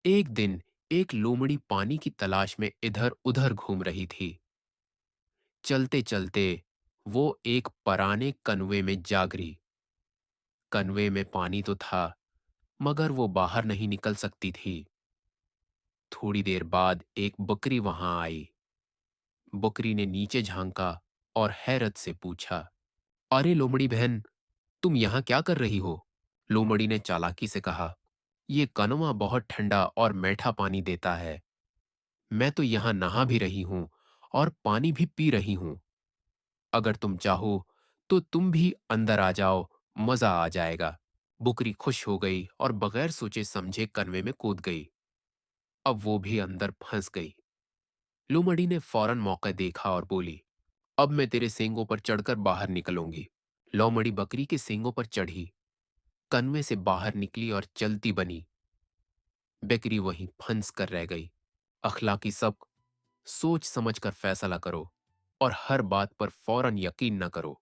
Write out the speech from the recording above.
एक दिन एक लोमड़ी पानी की तलाश में इधर उधर घूम रही थी। चलते चलते वो एक पराने कनवे में जा गिरी। कनवे में पानी तो था, मगर वो बाहर नहीं निकल सकती थी। थोड़ी देर बाद एक बकरी वहां आई। बकरी ने नीचे झांका और हैरत से पूछा, अरे लोमड़ी बहन, तुम यहां क्या कर रही हो? लोमड़ी ने चालाकी से कहा, ये कनवा बहुत ठंडा और मीठा पानी देता है। मैं तो यहां नहा भी रही हूं और पानी भी पी रही हूं। अगर तुम चाहो तो तुम भी अंदर आ जाओ, मजा आ जाएगा। बुकरी खुश हो गई और बगैर सोचे समझे कनवे में कूद गई। अब वो भी अंदर फंस गई। लोमड़ी ने फौरन मौका देखा और बोली, अब मैं तेरे सींगों पर चढ़कर बाहर निकलूंगी। लोमड़ी बकरी के सींगों पर चढ़ी, कनवे से बाहर निकली और चलती बनी। बकरी वहीं फंस कर रह गई। अखलाकी सबक, सोच समझ कर फैसला करो और हर बात पर फौरन यकीन न करो।